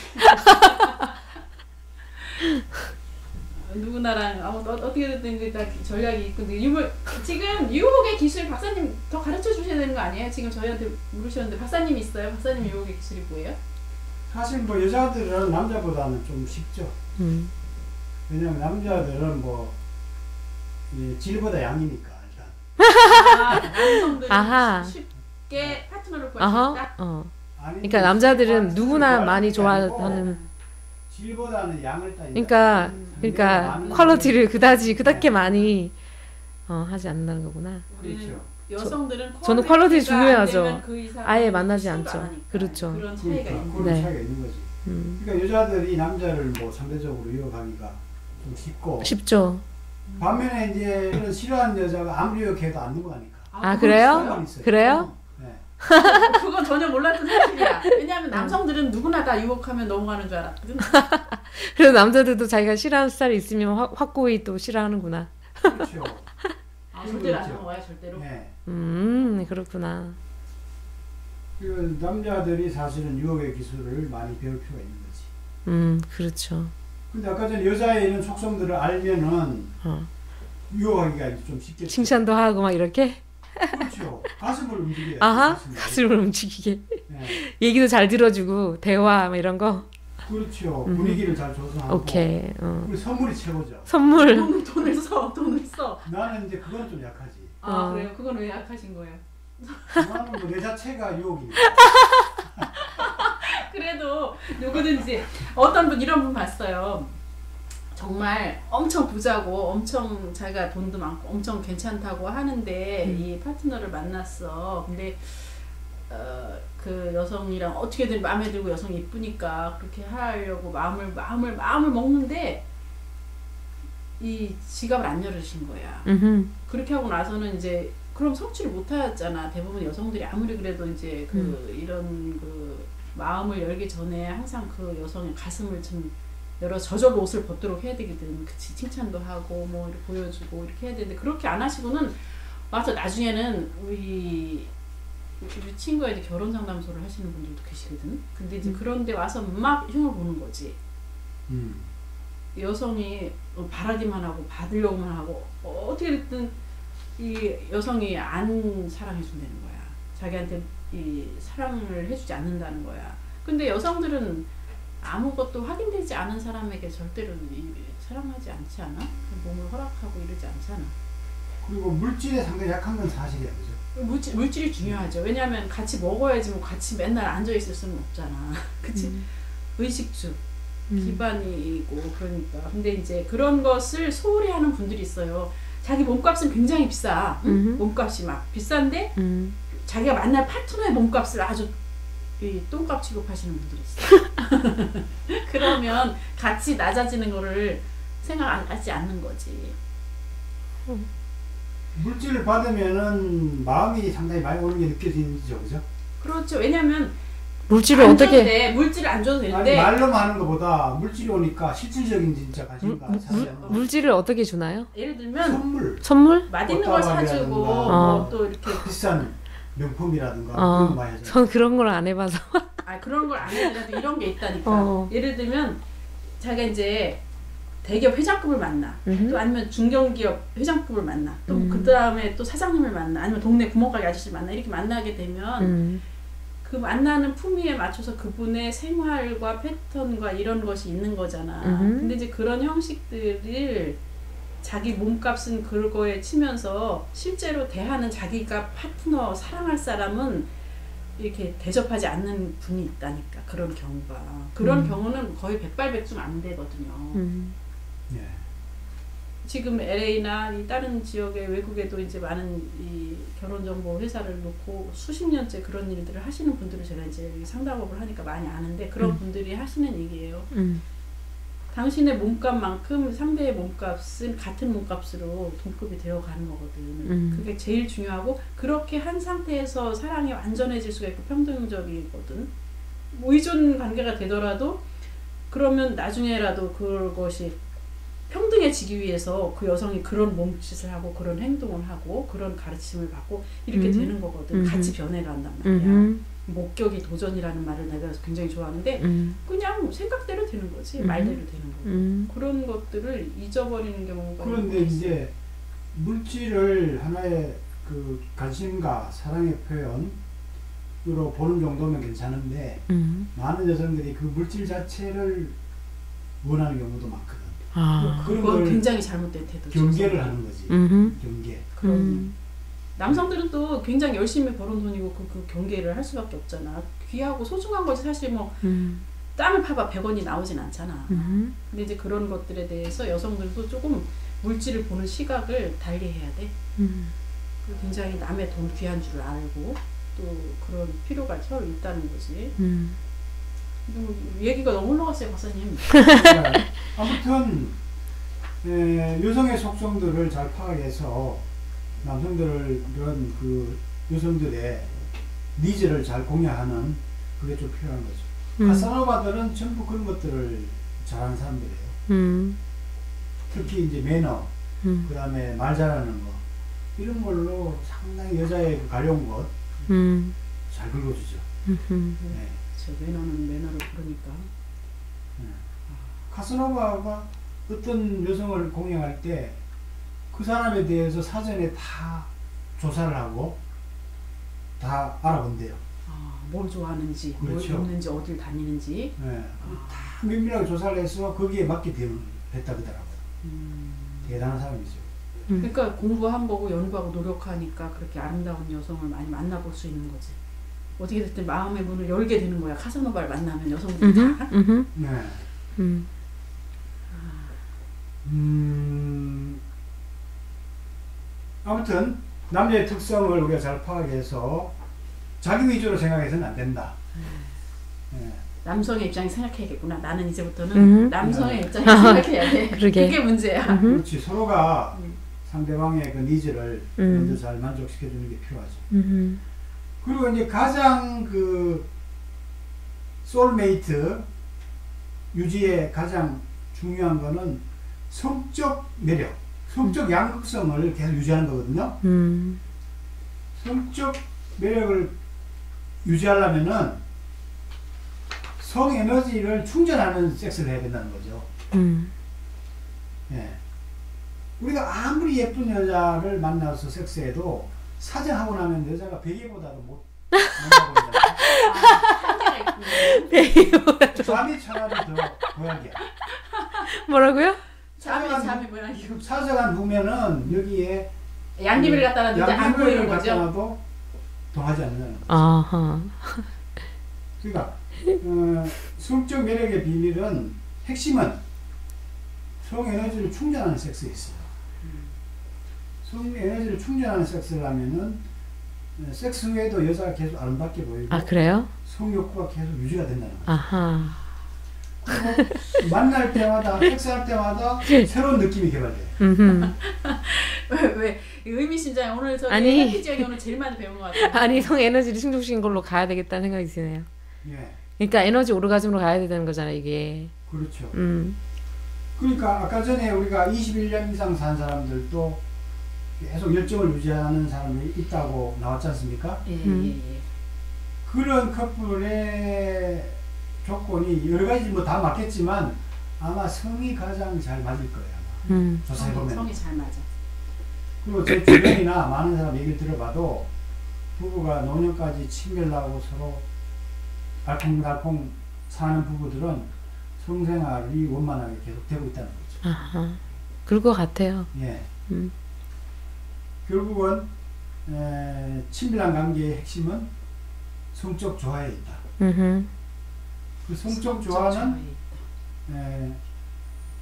누구나랑 어떻게 됐든 다 전략이 있고. 지금 유혹의 기술 박사님 더 가르쳐 주셔야 되는 거 아니에요? 지금 저희한테 물으셨는데 박사님 있어요? 박사님 유혹의 기술이 뭐예요?
사실 뭐 여자들은 남자보다는 좀 쉽죠. 왜냐면 남자들은 뭐 질보다 양이니까 일단.
남성들은 쉽게 파트너를 구할 수 있다?
그러니까 남자들은 누구나 많이 좋아하는.
질보다는 양을 따.
그러니까 퀄리티를 그닥게 많이 하지 않는다는 거구나.
그렇죠.
여성들은
저는 퀄리티 중요하죠.
그
아예 만나지 않죠. 그렇죠.
그런 차이가 있는
거죠. 그런 차이가 있는 거지. 그러니까 여자들이 남자를 뭐 상대적으로 유혹하기가 좀 쉽죠. 반면에 이제 그런 싫어하는 여자가 아무리 유혹해도 안 넘어가니까.
그래요? 그래요?
네.
그건 전혀 몰랐던 사실이야. 왜냐하면 남성들은 누구나 다 유혹하면 넘어가는 줄 알았거든.
그래서 남자들도 자기가 싫어하는 스타일이 있으면 확고히 또 싫어하는구나.
그렇죠.
절대로 안 넘어가요, 절대로.
네.
그렇구나.
그 남자들이 사실은 유혹의 기술을 많이 배울 필요가 있는 거지.
그렇죠.
근데 아까 전에 여자의 이런 속성들을 알면은 유혹하기가 좀 쉽겠죠.
칭찬도 하고 막 이렇게.
그렇죠. 가슴을 움직여요.
가슴을 움직이게. 네. 얘기도 잘 들어주고 대화 막 이런 거.
그렇죠. 분위기를 잘 조성하고.
오케이.
그리고 선물이 최고죠.
선물.
돈을 써.
나는 이제 그건 좀 약하지.
그래요? 그건 왜 약하신 거예요?
나는 뭐 내 자체가 유혹이니까.
그래도 누구든지 어떤 분 이런 분 봤어요. 정말 엄청 부자고 엄청 자기가 돈도 많고 엄청 괜찮다고 하는데 이 파트너를 만났어. 근데 그 여성이랑 어떻게든 마음에 들고 여성이 이쁘니까 그렇게 하려고 마음을 먹는데 이 지갑을 안 열어주신 거야. 그렇게 하고 나서는 이제 그럼 성취를 못 하잖아. 대부분 여성들이 아무리 그래도 이제 이런 마음을 열기 전에 항상 그 여성의 가슴을 좀 열어 저절로 옷을 벗도록 해야 되거든. 그치, 칭찬도 하고 뭐 이렇게 보여주고 이렇게 해야 되는데 그렇게 안 하시고는 와서 나중에는 우리 친구가 이제 결혼 상담소를 하시는 분들도 계시거든. 근데 이제 그런데 와서 막 흉을 보는 거지. 여성이 바라기만 하고 받으려고만 하고 어떻게 됐든 이 여성이 안 사랑해 준다는 거야. 자기한테 이 사랑을 해주지 않는다는 거야. 근데 여성들은 아무것도 확인되지 않은 사람에게 절대로 사랑하지 않지 않아? 몸을 허락하고 이러지 않잖아.
그리고 물질에 상당히 약한 건 사실이야, 그죠?
물질이 중요하죠. 왜냐하면 같이 먹어야지 뭐 같이 맨날 앉아 있을 수는 없잖아. 그치? 의식주 기반이고 그러니까. 근데 이제 그런 것을 소홀히 하는 분들이 있어요. 자기 몸값은 굉장히 비싸. 몸값이 막 비싼데 자기가 만날 파트너의 몸값을 아주 똥값 취급하시는 분들이 있어요. 그러면 같이 낮아지는 거를 생각하지 않는 거지.
물질을 받으면은 마음이 상당히 많이 오는 게 느껴지죠, 그죠?
그렇죠. 왜냐면
물질을 어떻게
물질을 안 줘도 되는데
아니, 말로만 하는 것보다 물질이 오니까 실질적인 진짜 관심과
물질을 어떻게 주나요?
예를 들면
선물?
맛있는 걸 사주고 뭐 또 이렇게
비싼 명품이라든가 그런 거 많이 하잖아요.
전 그런 걸 안 해봐서.
그런 걸 안 해도 이런 게 있다니까. 예를 들면 자기가 이제 대기업 회장급을 만나, 또 아니면 중견기업 회장급을 만나, 또 그 다음에 또 사장님을 만나, 아니면 동네 구멍가게 아저씨를 만나. 이렇게 만나게 되면 그 만나는 품위에 맞춰서 그분의 생활과 패턴과 이런 것이 있는 거잖아. 근데 이제 그런 형식들을 자기 몸값은 그거에 치면서 실제로 대하는 자기가 파트너 사랑할 사람은 이렇게 대접하지 않는 분이 있다니까. 그런 경우가. 그런 경우는 거의 백발백중 안 되거든요.
예.
지금 LA나 이 다른 지역의 외국에도 이제 많은 이 결혼정보 회사를 놓고 수십 년째 그런 일들을 하시는 분들을 제가 이제 상담업을 하니까 많이 아는데 그런 분들이 하시는 얘기예요. 당신의 몸값만큼 상대의 몸값은 같은 몸값으로 동급이 되어가는 거거든. 그게 제일 중요하고 그렇게 한 상태에서 사랑이 완전해질 수가 있고 평등적이거든. 뭐 의존 관계가 되더라도 그러면 나중에라도 그것이 평등해지기 위해서 그 여성이 그런 몸짓을 하고 그런 행동을 하고 그런 가르침을 받고 이렇게 되는 거거든. 같이 변해간단 말이야. 목격이 도전이라는 말을 내가 굉장히 좋아하는데 그냥 생각대로 되는 거지. 말대로 되는 거고. 그런 것들을 잊어버리는 경우가
그런데 이제 물질을 하나의 그 관심과 사랑의 표현으로 보는 정도면 괜찮은데 많은 여성들이 그 물질 자체를 원하는 경우도 많거든.
그건 굉장히 잘못된 태도죠.
경계를 하는 거지. 경계.
그럼 남성들은 또 굉장히 열심히 벌은 돈이고 그 경계를 할 수밖에 없잖아. 귀하고 소중한 거지 사실 뭐 땅을 파봐 100원이 나오진 않잖아. 근데 이제 그런 것들에 대해서 여성들도 조금 물질을 보는 시각을 달리해야 돼. 굉장히 남의 돈 귀한 줄 알고 또 그런 필요가 서로 있다는 거지. 얘기가 너무 흘러갔어요, 박사님.
네. 아무튼 여성의 속성들을 잘 파악해서 남성들을 이런 그 여성들의 니즈를 잘 공략하는 그게 좀 필요한 거죠. 카사노바들은 전부 그런 것들을 잘하는 사람들이에요. 특히 이제 매너, 그 다음에 말 잘하는 거 이런 걸로 상당히 여자의 그 가려운 것 잘 긁어주죠. 네.
저 매너는 매너를 부르니까.
네. 카사노바가 어떤 여성을 공략할 때 그 사람에 대해서 사전에 다 조사를 하고 다 알아본대요.
뭘 좋아하는지,
그렇죠.
뭘 입는지, 어딜 다니는지.
네. 다 면밀하게 조사를 해서 거기에 맞게 됐다 그러더라고요. 대단한 사람이죠.
그러니까 공부한 거고 연구하고 노력하니까 그렇게 아름다운 여성을 많이 만나볼 수 있는 거지. 어떻게 됐든 마음의 문을 열게 되는 거야. 카사노바를 만나면 여성들이 다.
네. 아무튼 남자의 특성을 우리가 잘 파악해서 자기 위주로 생각해서는 안 된다. 네.
남성의 입장에 생각해야겠구나. 나는 이제부터는 남성의 입장에 생각해야 돼. 그게 문제야.
그렇지. 서로가 상대방의 그 니즈를 먼저 잘 만족시켜주는 게 필요하죠. 그리고 이제 가장 그 소울메이트 유지의 가장 중요한 거는 성적 매력, 성적 양극성을 계속 유지하는 거거든요. 성적 매력을 유지하려면은 성 에너지를 충전하는 섹스를 해야 된다는 거죠. 예. 우리가 아무리 예쁜 여자를 만나서 섹스해도 사정하고 나면 여자가 베개보다도 못 만나보잖아요. 베개보다도 잠이 차라리 더 고약이야.
뭐라고요?
잠이 고약이고.
사정한 보면은 여기에
양귀비를 갖다 놨는데 안 보이는 거죠.
갖다 놔도 동하지 않는다는 거죠.
아하.
그러니까 성적 매력의 비밀은 핵심은 성 에너지를 충전하는 섹스에 있어요. 성 에너지를 충전하는 섹스를 하면은 섹스 후에도 여자가 계속 아름답게 보이고.
아, 그래요?
성욕구가 계속 유지가 된다는 거죠.
아하.
그리고 만날 때마다 섹스할 때마다 새로운 느낌이 개발돼요.
왜 의미심장해. 오늘 저 해피지역이 오늘 제일 많이 배운 것 같아요.
아니 성 에너지를 충족시킨 걸로 가야 되겠다는 생각이 드네요.
예.
그러니까 에너지 오르가즘으로 가야 되는 거잖아요, 이게.
그렇죠. 그러니까 아까 전에 우리가 21년 이상 산 사람들도 계속 열정을 유지하는 사람이 있다고 나왔지 않습니까?
예.
그런 커플의 조건이 여러 가지 뭐 다 맞겠지만 아마 성이 가장 잘 맞을 거예요. 조사해보면.
성이 잘 맞아.
그리고 제 주변이나 많은 사람 얘기를 들어봐도 부부가 노년까지 친밀하고 서로 알콩달콩 사는 부부들은 성생활이 원만하게 계속되고 있다는 거죠.
아하. 그럴 것 같아요.
예. 결국은 친밀한 관계의 핵심은 성적 조화에 있다. 그 성적 조화는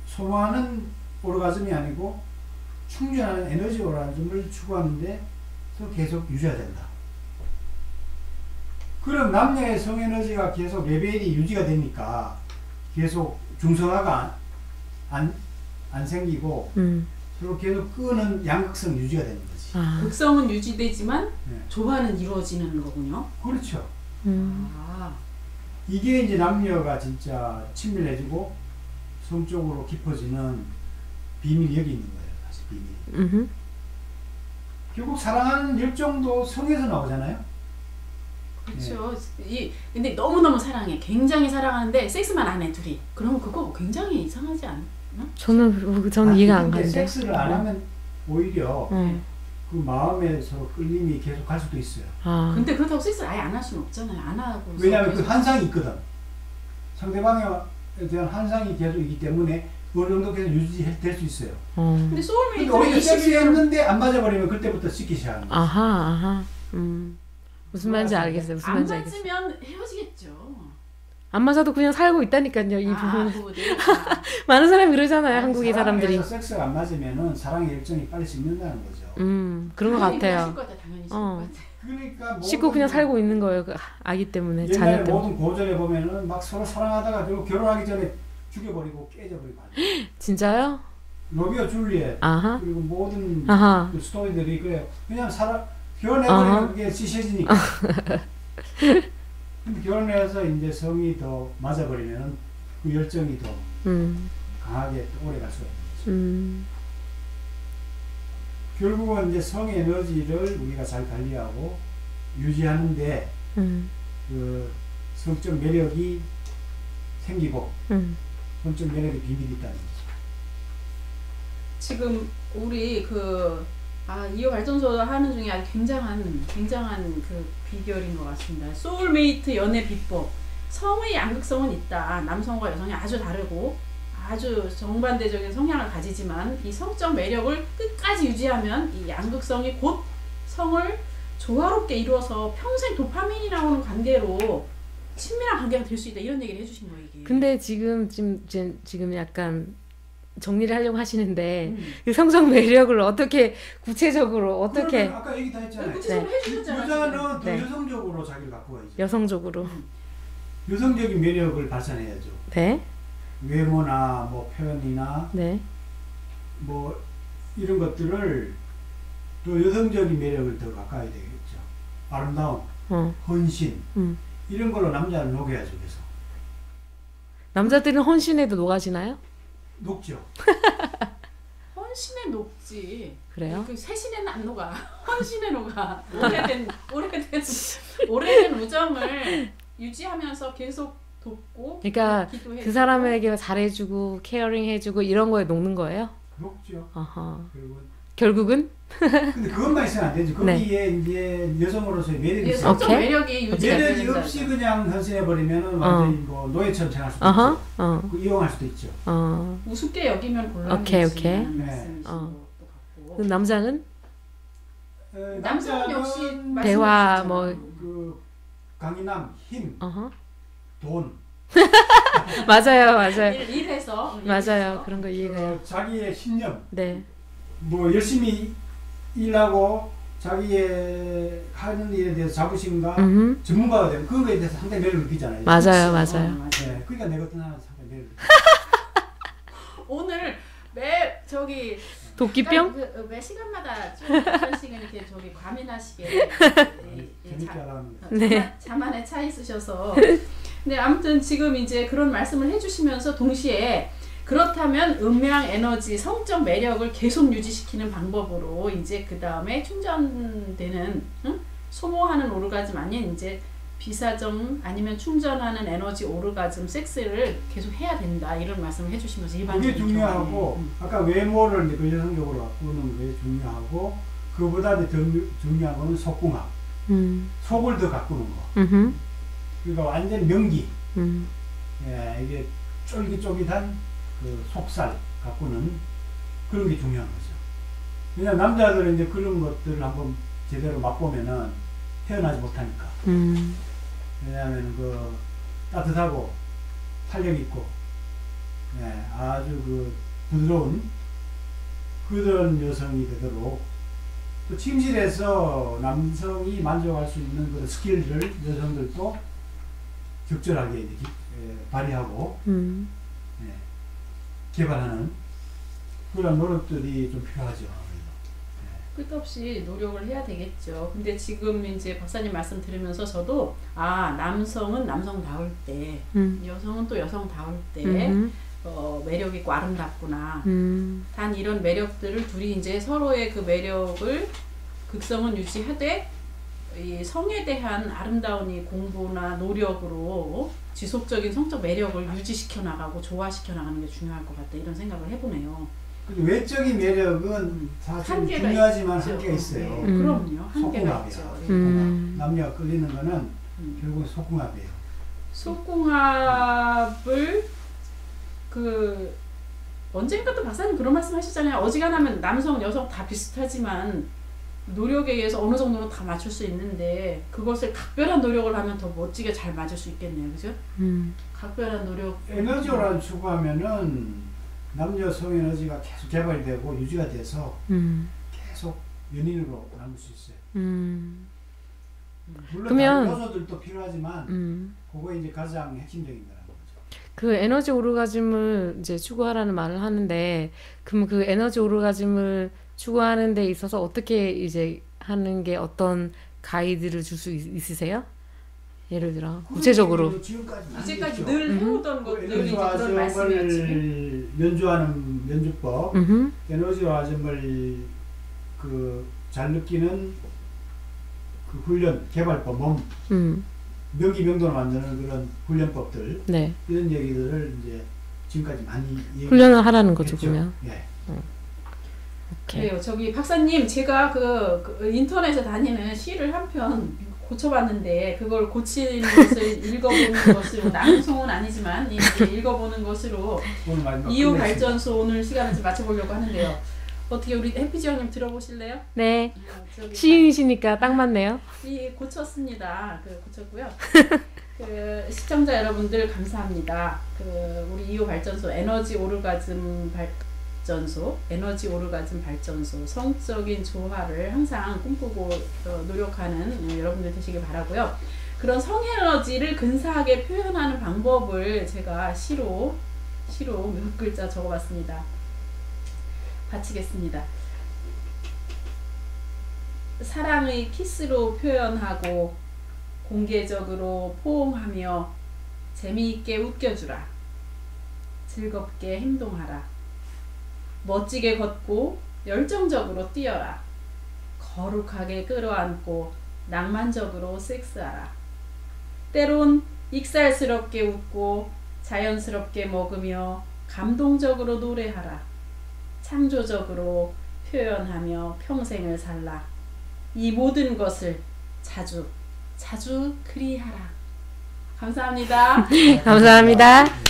소모하는 오르가즘이 아니고 충전하는 에너지 오르가즘을 추구하는데 계속 유지해야 된다. 그럼 남녀의 성에너지가 계속 레벨이 유지가 되니까 계속 중성화가 안 생기고 서로 계속 끄는 양극성 유지가 되는 거지.
아. 극성은 유지되지만 조화는 이루어지는 거군요.
그렇죠. 이게 이제 남녀가 진짜 친밀해지고 성적으로 깊어지는 비밀이 여기 있는 거예요. 사실 비밀이. 결국 사랑하는 열정도 성에서 나오잖아요.
그렇죠. 근데 너무너무 사랑해. 굉장히 사랑하는데 섹스만 안 해, 둘이. 그러면 그거 굉장히 이상하지 않나?
저는 이해가 안 가는데.
섹스를 안 하면 오히려 그 마음에 서로 끌림이 계속 갈 수도 있어요.
근데 그렇다고 섹스를 아예 안 할 수는 없잖아요. 안 하고.
왜냐하면 그 환상이 있거든. 상대방에 대한 환상이 계속 있기 때문에 어느 정도 계속 유지될 수 있어요.
근데 소울메이트
오히려 섹스했는데 안 맞아버리면 그때부터 씻기 시작하는 거죠.
아하. 무슨 말인지 알겠어요. 무슨 말인지 알겠어요.
안 맞으면 헤어지겠죠.
안 맞아도 그냥 살고 있다니까요. 이 부분은. 많은 사람이 그러잖아요. 한국의 사람들이.
섹스가 안 맞으면은 사랑의 열정이 빨리 식는다는 거죠.
그런 것 같아요.
그러니까
씻고 그냥 살고 있는 거예요. 그 아기 때문에.
옛날에 모든 고전에 보면은 막 서로 사랑하다가 결국 결혼하기 전에 죽여버리고 깨져버리고.
진짜요?
로미오 줄리엣
아하.
그리고 모든 그 스토리들이 그래요. 왜냐면 결혼해버리면 그게 씻어지니까. 근데 결혼해서 이제 성이 더 맞아버리면 그 열정이 더 강하게 오래 갈 수가 있는 거죠. 결국은 이제 성 에너지를 우리가 잘 관리하고 유지하는데 그 성적 매력이 생기고 성적 매력의 비밀이 있다는 거죠.
지금 우리 이호 발전소 하는 중에 아주 굉장한 그 비결인 것 같습니다. 소울메이트 연애 비법. 성의 양극성은 있다. 남성과 여성이 아주 다르고 아주 정반대적인 성향을 가지지만 이 성적 매력을 끝까지 유지하면 이 양극성이 곧 성을 조화롭게 이루어서 평생 도파민이 나오는 관계로 친밀한 관계가 될 수 있다. 이런 얘기를 해주신 거예요. 이게.
근데 지금 약간 정리를 하려고 하시는데 그 성적 매력을 어떻게 구체적으로 어떻게
아까 얘기 다 했잖아요.
구체적으로 해주셨잖아요.
여자는 더 여성적으로 자기를 갖고 가야지.
여성적으로.
여성적인 매력을 발산해야죠.
네.
외모나 뭐 표현이나
네.
뭐 이런 것들을 또 여성적인 매력을 더 가까이 되겠죠. 아름다움, 헌신 이런 걸로 남자를 녹여야죠. 그래서
남자들은 헌신에도 녹아지나요?
녹죠.
헌신에 녹지.
그래요?
그 새신에는 안 녹아. 헌신에 녹아. 오래된 우정을 유지하면서 계속 돕고.
그러니까 그 사람에게 잘해주고 케어링 해주고 이런 거에 녹는 거예요?
녹죠.
아하. 결국은?
근데 그것만 있으면 안 되지. 거기에 네. 이제 여성으로서의 매력이 있어요.
성적 매력이
매력이 없이 그냥 헌신해버리면 완전히 뭐 노예처럼 생각할 수도 있죠. 이용할 수도 있죠.
우습게 여기면 곤란해지는 말씀이시고
그럼 남자는?
남자는 역시
대화 뭐
그 강인함, 힘, 돈.
맞아요.
일해서
맞아요. 그런 거 이해가요.
자기의 신념.
네.
뭐 열심히 일하고 자기의 하는 일에 대해서 자부심과 전문가가 되면 그거에 대해서 상당히 매력을 느끼잖아요.
맞아요.
네, 그러니까 내 같은 사람은 상당히 매력을
오늘
도끼병?
매 시간마다 한 시간 이렇게 과민하시게 자만의 차 있으셔서 근데 아무튼 지금 이제 그런 말씀을 해주시면서 동시에 그렇다면 음양 에너지 성적 매력을 계속 유지시키는 방법으로 이제 그 다음에 충전되는 소모하는 오르가즘 아닌 이제 비사정 아니면 충전하는 에너지 오르가즘 섹스를 계속 해야 된다 이런 말씀을 해주시면서
그게 중요하고 아까 외모를 이제 그 여성적으로 바꾸는 게 중요하고 그보다 더 중요한 거는 속궁합 속을 더 가꾸는 거 그러니까 완전 명기 예, 이게 쫄깃쫄깃한 그 속살 가꾸는 그런 게 중요한 거죠. 왜냐면 남자들은 이제 그런 것들을 한번 제대로 맛보면은 헤어나지 못하니까. 왜냐하면 그 따뜻하고 탄력 있고, 예, 아주 그 부드러운 그런 여성이 되도록 또 침실에서 남성이 만족할 수 있는 그런 스킬을 여성들도 적절하게 이제 발휘하고 예, 개발하는 그런 노력들이 좀 필요하죠.
끝없이 노력을 해야 되겠죠. 근데 지금 이제 박사님 말씀 들으면서 저도 남성은 남성다울 때 여성은 또 여성다울 때 매력 있고 아름답구나. 단 이런 매력들을 둘이 이제 서로의 그 매력을 극성은 유지하되 이 성에 대한 아름다운 이 공부나 노력으로 지속적인 성적 매력을 유지시켜 나가고 조화시켜 나가는 게 중요할 것 같다 이런 생각을 해보네요.
외적인 매력은 사실 중요하지만 한계가 있어요.
그럼요. 한계가 있죠.
남녀가 끌리는 거는 결국 속궁합이에요.
속궁합을 언젠가 또 박사님 그런 말씀 하시잖아요. 어지간하면 남성, 여성 다 비슷하지만 노력에 의해서 어느 정도는 다 맞출 수 있는데 그것을 각별한 노력을 하면 더 멋지게 잘 맞을 수 있겠네요. 그죠? 각별한 노력.
에너지를 추구하면은 남녀 성 에너지가 계속 개발이 되고 유지가 돼서 계속 연인으로 남을 수 있어요. 물론 다른 요소들도 필요하지만 그거 이제 가장 핵심적인 거라는 거죠.
그 에너지 오르가즘을 이제 추구하라는 말을 하는데 그럼 그 에너지 오르가즘을 추구하는 데 있어서 어떻게 이제 하는 게 어떤 가이드를 줄 수 있으세요? 예를 들어 구체적으로
이제까지 늘 해오던 것들이 그런 말씀이었지.
연주하는 연주법, 에너지 오르가즘을 잘 느끼는 그 훈련, 개발법, 몸, 명기명도로 만드는 그런 훈련법들,
네.
이런 얘기들을 이제 지금까지 많이
훈련을 하라는 거죠, 그러면.
예.
그래요. 박사님, 제가 그 인터넷에 다니는 시를 한 편 고쳐봤는데 그걸 고치는 것을 읽어보는 것으로 낭송은 아니지만 이제 읽어보는 것으로 이후 발전소 오늘 시간을 좀 맞춰보려고 하는데요. 어떻게 우리 해피지 형님 들어보실래요?
네. 시인이시니까 딱 맞네요.
고쳤습니다. 고쳤고요. 시청자 여러분들 감사합니다. 우리 이후 발전소 에너지 오르가즘 발전소, 성적인 조화를 항상 꿈꾸고 노력하는 여러분들 되시길 바라고요. 그런 성에너지를 근사하게 표현하는 방법을 제가 시로 몇 글자 적어봤습니다. 바치겠습니다. 사랑의 키스로 표현하고 공개적으로 포옹하며 재미있게 웃겨주라. 즐겁게 행동하라. 멋지게 걷고 열정적으로 뛰어라. 거룩하게 끌어안고 낭만적으로 섹스하라. 때론 익살스럽게 웃고 자연스럽게 먹으며 감동적으로 노래하라. 창조적으로 표현하며 평생을 살라. 이 모든 것을 자주 그리하라. 감사합니다.
감사합니다.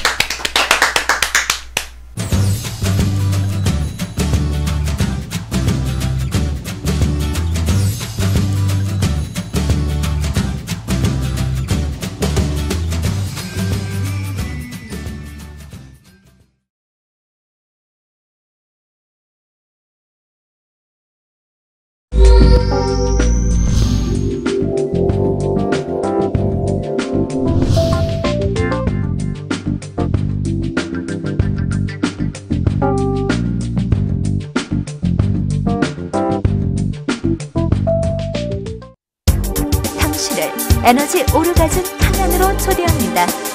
당신을 에너지 오르가즘 탕양으로 초대합니다.